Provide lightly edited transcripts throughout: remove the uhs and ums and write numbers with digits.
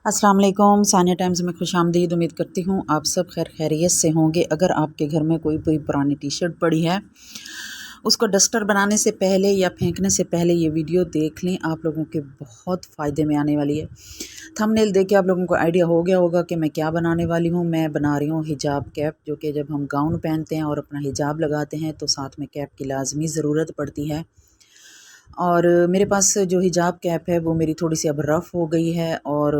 अस्सलाम वालेकुम। सानिया टाइम्स में खुशामदीद। उम्मीद करती हूँ आप सब खैर खैरियत से होंगे। अगर आपके घर में कोई कोई पुरानी टी शर्ट पड़ी है, उसको डस्टर बनाने से पहले या फेंकने से पहले ये वीडियो देख लें, आप लोगों के बहुत फ़ायदे में आने वाली है। थंबनेल देख के आप लोगों को आइडिया हो गया होगा कि मैं क्या बनाने वाली हूँ। मैं बना रही हूँ हिजाब कैप, जो कि जब हम गाउन पहनते हैं और अपना हिजाब लगाते हैं तो साथ में कैप की लाजमी ज़रूरत पड़ती है। और मेरे पास जो हिजाब कैप है वो मेरी थोड़ी सी अब रफ़ हो गई है, और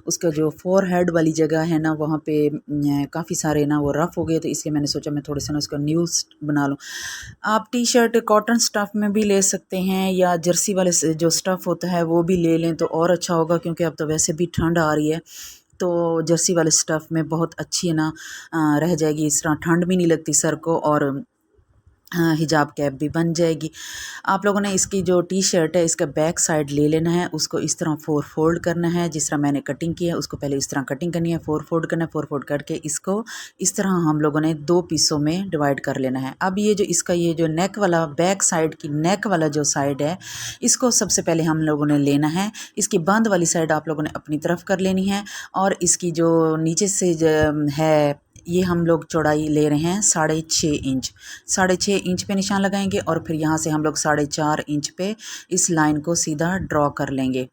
उसका जो फ़ोरहेड वाली जगह है ना, वहाँ पे काफ़ी सारे ना वो रफ़ हो गए, तो इसलिए मैंने सोचा मैं थोड़े से ना उसका न्यूज़ बना लूँ। आप टी शर्ट कॉटन स्टफ़ में भी ले सकते हैं, या जर्सी वाले जो स्टफ़ होता है वो भी ले लें तो और अच्छा होगा, क्योंकि अब तो वैसे भी ठंड आ रही है। तो जर्सी वाले स्टफ़ में बहुत अच्छी है ना रह जाएगी, इस तरह ठंड भी नहीं लगती सर को, और हाँ, हिजाब कैप भी बन जाएगी। आप लोगों ने इसकी जो टी शर्ट है इसका बैक साइड ले लेना है, उसको इस तरह 4 फोल्ड करना है। जिस तरह मैंने कटिंग की है उसको पहले इस तरह कटिंग करनी है, 4 फोल्ड करना है। 4 फोल्ड करके इसको इस तरह हम लोगों ने 2 पीसों में डिवाइड कर लेना है। अब ये जो इसका ये जो नेक वाला बैक साइड की नेक वाला जो साइड है, इसको सबसे पहले हम लोगों ने लेना है। इसकी बंद वाली साइड आप लोगों ने अपनी तरफ कर लेनी है, और इसकी जो नीचे से है, ये हम लोग चौड़ाई ले रहे हैं 6.5 इंच। 6.5 इंच पे निशान लगाएंगे, और फिर यहाँ से हम लोग 4.5 इंच पे इस लाइन को सीधा ड्रॉ कर लेंगे।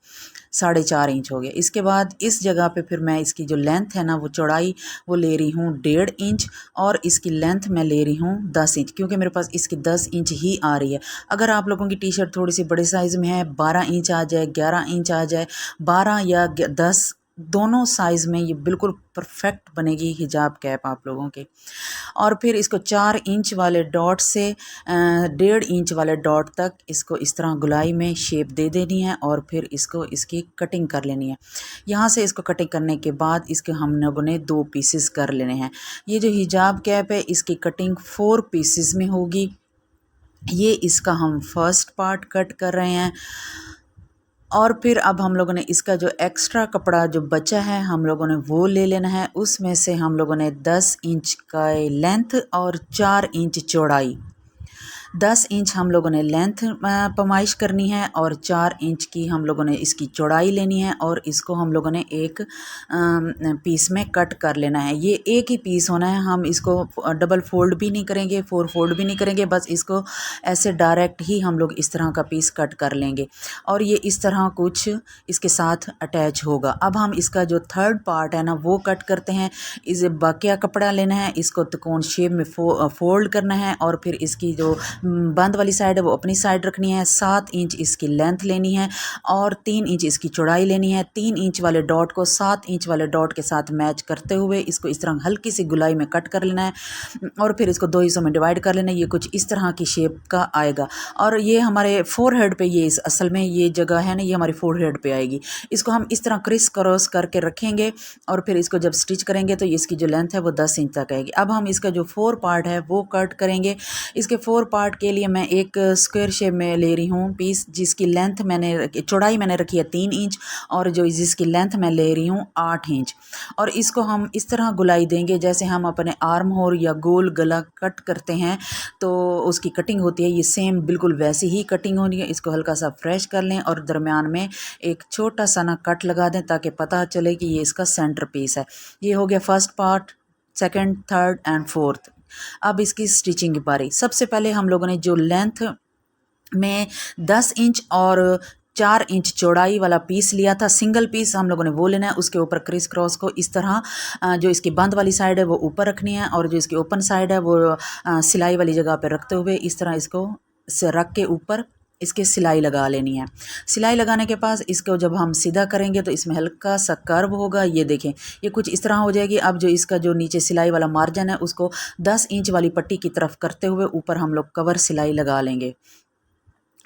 4.5 इंच हो गया। इसके बाद इस जगह पे फिर मैं इसकी जो लेंथ है ना, वो चौड़ाई वो ले रही हूँ 1.5 इंच, और इसकी लेंथ मैं ले रही हूँ 10 इंच, क्योंकि मेरे पास इसकी 10 इंच ही आ रही है। अगर आप लोगों की टी शर्ट थोड़ी सी बड़े साइज़ में है, 12 इंच आ जाए, 11 इंच आ जाए, 12 या 10 दोनों साइज़ में ये बिल्कुल परफेक्ट बनेगी हिजाब कैप आप लोगों की। और फिर इसको 4 इंच वाले डॉट से 1.5 इंच वाले डॉट तक इसको इस तरह गुलाई में शेप दे देनी है, और फिर इसको इसकी कटिंग कर लेनी है। यहाँ से इसको कटिंग करने के बाद इसके हम लोगों ने 2 पीसेस कर लेने हैं। ये जो हिजाब कैप है इसकी कटिंग 4 पीसेस में होगी। ये इसका हम फर्स्ट पार्ट कट कर रहे हैं, और फिर अब हम लोगों ने इसका जो एक्स्ट्रा कपड़ा जो बचा है हम लोगों ने वो ले लेना है। उसमें से हम लोगों ने 10 इंच का लेंथ और 4 इंच चौड़ाई, 10 इंच हम लोगों ने लेंथ पैमाइश करनी है, और 4 इंच की हम लोगों ने इसकी चौड़ाई लेनी है, और इसको हम लोगों ने एक पीस में कट कर लेना है। ये एक ही पीस होना है, हम इसको डबल फोल्ड भी नहीं करेंगे, 4 फोल्ड भी नहीं करेंगे, बस इसको ऐसे डायरेक्ट ही हम लोग इस तरह का पीस कट कर लेंगे, और ये इस तरह कुछ इसके साथ अटैच होगा। अब हम इसका जो थर्ड पार्ट है ना वो कट करते हैं। इस बाकिया कपड़ा लेना है, इसको त्रिकोण शेप में फोल्ड करना है, और फिर इसकी जो बंद वाली साइड है वो अपनी साइड रखनी है। 7 इंच इसकी लेंथ लेनी है, और 3 इंच इसकी चौड़ाई लेनी है। 3 इंच वाले डॉट को 7 इंच वाले डॉट के साथ मैच करते हुए इसको इस तरह हल्की सी गुलाई में कट कर लेना है, और फिर इसको 2 हिस्सों में डिवाइड कर लेना है। ये कुछ इस तरह की शेप का आएगा, और ये हमारे फोरहेड पे, ये असल में ये जगह है ना, ये हमारी फोरहेड पे आएगी। इसको हम इस तरह क्रिस क्रॉस करके रखेंगे, और फिर इसको जब स्टिच करेंगे तो इसकी जो लेंथ है वो 10 इंच तक आएगी। अब हम इसका जो 4 पार्ट है वो कट करेंगे। इसके 4 पार्ट के लिए मैं एक स्क्वायर शेप में ले रही हूँ पीस, जिसकी लेंथ चौड़ाई मैंने रखी है 3 इंच, और जो जिसकी लेंथ मैं ले रही हूँ 8 इंच। और इसको हम इस तरह गुलाई देंगे जैसे हम अपने आर्म होल या गोल गला कट करते हैं तो उसकी कटिंग होती है, ये सेम बिल्कुल वैसी ही कटिंग होनी है। इसको हल्का सा फ्रेश कर लें, और दरमियान में एक छोटा सा ना कट लगा दें, ताकि पता चले कि ये इसका सेंटर पीस है। ये हो गया first part, second, third and fourth. अब इसकी स्टिचिंग की बारी। सबसे पहले हम लोगों ने जो लेंथ में 10 इंच और 4 इंच चौड़ाई वाला पीस लिया था, सिंगल पीस हम लोगों ने वो लेना है। उसके ऊपर क्रिस क्रॉस को इस तरह जो इसकी बंद वाली साइड है वो ऊपर रखनी है, और जो इसकी ओपन साइड है वो सिलाई वाली जगह पर रखते हुए इस तरह इसको रख के ऊपर इसके सिलाई लगा लेनी है। सिलाई लगाने के पास इसको जब हम सीधा करेंगे तो इसमें हल्का सा कर्व होगा, ये देखें, ये कुछ इस तरह हो जाएगी। अब जो इसका जो नीचे सिलाई वाला मार्जिन है उसको 10 इंच वाली पट्टी की तरफ करते हुए ऊपर हम लोग कवर सिलाई लगा लेंगे।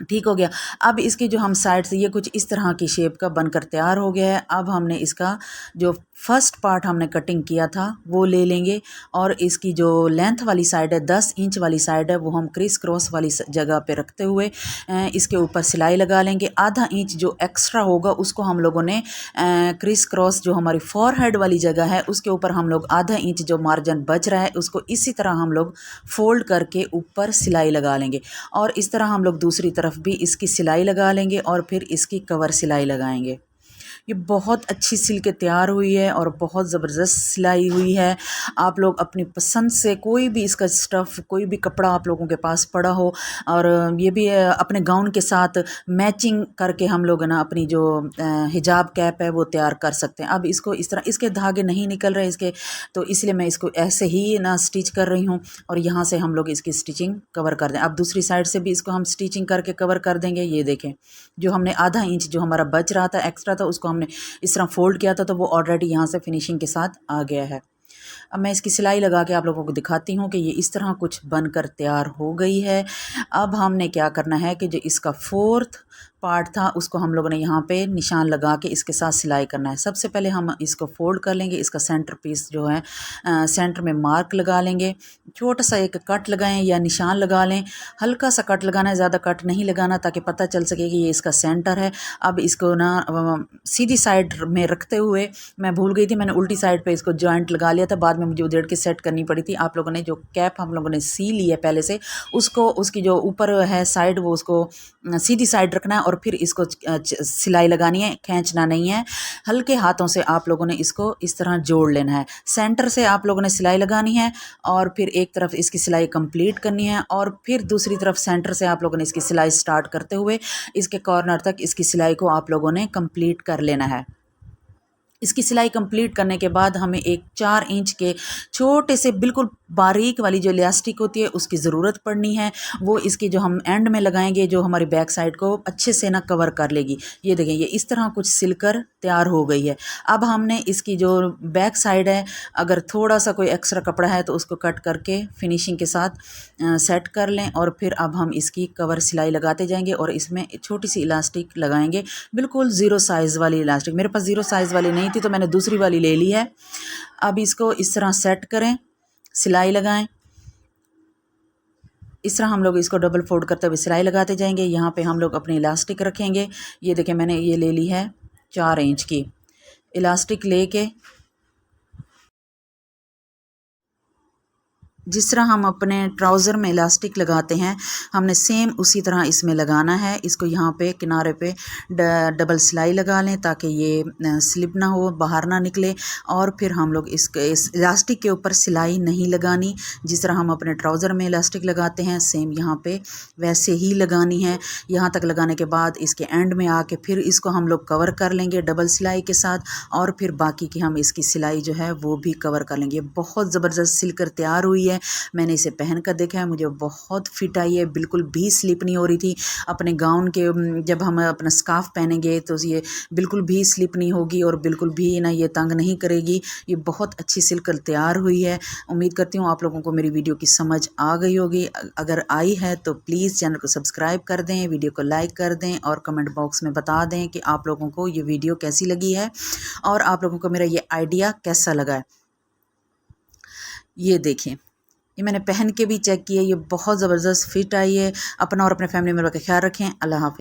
ठीक हो गया। अब इसकी जो हम साइड से, ये कुछ इस तरह की शेप का बनकर तैयार हो गया है। अब हमने इसका जो फर्स्ट पार्ट हमने कटिंग किया था वो ले लेंगे, और इसकी जो लेंथ वाली साइड है 10 इंच वाली साइड है वो हम क्रिस क्रॉस वाली जगह पे रखते हुए इसके ऊपर सिलाई लगा लेंगे। आधा इंच जो एक्स्ट्रा होगा उसको हम लोगों ने क्रिस क्रॉस जो हमारी फोरहेड वाली जगह है उसके ऊपर हम लोग आधा इंच जो मार्जिन बच रहा है उसको इसी तरह हम लोग फोल्ड करके ऊपर सिलाई लगा लेंगे, और इस तरह हम लोग दूसरी तरफ भी इसकी सिलाई लगा लेंगे, और फिर इसकी कवर सिलाई लगाएंगे। ये बहुत अच्छी सिल के तैयार हुई है और बहुत ज़बरदस्त सिलाई हुई है। आप लोग अपनी पसंद से कोई भी इसका स्टफ़, कोई भी कपड़ा आप लोगों के पास पड़ा हो और ये भी अपने गाउन के साथ मैचिंग करके हम लोग ना अपनी जो हिजाब कैप है वो तैयार कर सकते हैं। अब इसको इस तरह, इसके धागे नहीं निकल रहे इसके, तो इसलिए मैं इसको ऐसे ही ना स्टिच कर रही हूँ और यहाँ से हम लोग इसकी स्टिचिंग कवर कर दें। अब दूसरी साइड से भी इसको हम स्टिचिंग करके कवर कर देंगे। ये देखें, जो हमने आधा इंच जो हमारा बच रहा था एक्स्ट्रा था, उसको हमने इस तरह फोल्ड किया था, तो वो ऑलरेडी यहाँ से फिनिशिंग के साथ आ गया है। अब मैं इसकी सिलाई लगा के आप लोगों को दिखाती हूँ कि ये इस तरह कुछ बनकर तैयार हो गई है। अब हमने क्या करना है कि जो इसका 4th पार्ट था उसको हम लोगों ने यहाँ पे निशान लगा के इसके साथ सिलाई करना है। सबसे पहले हम इसको फोल्ड कर लेंगे, इसका सेंटर पीस जो है सेंटर में मार्क लगा लेंगे, छोटा सा एक कट लगाएं या निशान लगा लें। हल्का सा कट लगाना है, ज़्यादा कट नहीं लगाना, ताकि पता चल सके कि ये इसका सेंटर है। अब इसको ना सीधी साइड में रखते हुए, मैं भूल गई थी, मैंने उल्टी साइड पे इसको जॉइंट लगा लिया था, बाद में मुझे उधेड़ के सेट करनी पड़ी थी। आप लोगों ने जो कैप हम लोगों ने सी ली है पहले से, उसको उसकी जो ऊपर है साइड वो उसको सीधी साइड रखना है और फिर इसको सिलाई लगानी है, खींचना नहीं है। हल्के हाथों से आप लोगों ने इसको इस तरह जोड़ लेना है। सेंटर से आप लोगों ने सिलाई लगानी है और फिर एक तरफ इसकी सिलाई कंप्लीट करनी है और फिर दूसरी तरफ सेंटर से आप लोगों ने इसकी सिलाई स्टार्ट करते हुए इसके कॉर्नर तक इसकी सिलाई को आप लोगों ने कंप्लीट कर लेना है। इसकी सिलाई कंप्लीट करने के बाद हमें एक 4 इंच के छोटे से बिल्कुल बारीक वाली जो इलास्टिक होती है उसकी ज़रूरत पड़नी है। वो इसकी जो हम एंड में लगाएंगे, जो हमारी बैक साइड को अच्छे से ना कवर कर लेगी। ये देखें, ये इस तरह कुछ सिलकर तैयार हो गई है। अब हमने इसकी जो बैक साइड है, अगर थोड़ा सा कोई एक्स्ट्रा कपड़ा है तो उसको कट करके फिनिशिंग के साथ सेट कर लें और फिर अब हम इसकी कवर सिलाई लगाते जाएंगे और इसमें छोटी सी इलास्टिक लगाएंगे, बिल्कुल 0 साइज़ वाली इलास्टिक। मेरे पास 0 साइज़ वाली नहीं थी तो मैंने दूसरी वाली ले ली है। अब इसको इस तरह सेट करें, सिलाई लगाएं। इस तरह हम लोग इसको डबल फोल्ड करते हुए सिलाई लगाते जाएंगे। यहाँ पे हम लोग अपनी इलास्टिक रखेंगे। ये देखें, मैंने ये ले ली है 4 इंच की इलास्टिक लेके, जिस तरह हम अपने ट्राउज़र में इलास्टिक लगाते हैं हमने सेम उसी तरह इसमें लगाना है। इसको यहाँ पे किनारे पे डबल सिलाई लगा लें ताकि ये स्लिप ना हो, बाहर ना निकले। और फिर हम लोग इस इलास्टिक के ऊपर सिलाई नहीं लगानी, जिस तरह हम अपने ट्राउज़र में इलास्टिक लगाते हैं सेम यहाँ पे वैसे ही लगानी है। यहाँ तक लगाने के बाद इसके एंड में आके फिर इसको हम लोग कवर कर लेंगे डबल सिलाई के साथ और फिर बाकी की हम इसकी सिलाई जो है वो भी कवर कर लेंगे। बहुत ज़बरदस्त सिलकर तैयार हुई है। मैंने इसे पहन कर देखा है, मुझे बहुत फिट आई है, बिल्कुल भी स्लिप नहीं हो रही थी। अपने गाउन के जब हम अपना स्कार्फ पहनेंगे तो ये बिल्कुल भी स्लिप नहीं होगी और बिल्कुल भी ना ये तंग नहीं करेगी। ये बहुत अच्छी सिलकर तैयार हुई है। उम्मीद करती हूँ आप लोगों को मेरी वीडियो की समझ आ गई होगी। अगर आई है तो प्लीज़ चैनल को सब्सक्राइब कर दें, वीडियो को लाइक कर दें और कमेंट बॉक्स में बता दें कि आप लोगों को ये वीडियो कैसी लगी है और आप लोगों को मेरा ये आइडिया कैसा लगा है। ये देखें, ये मैंने पहन के भी चेक किया, ये बहुत ज़बरदस्त फिट आई है। अपना और अपने फैमिली मेंबर का ख्याल रखें। अल्लाह हाफ़िज़।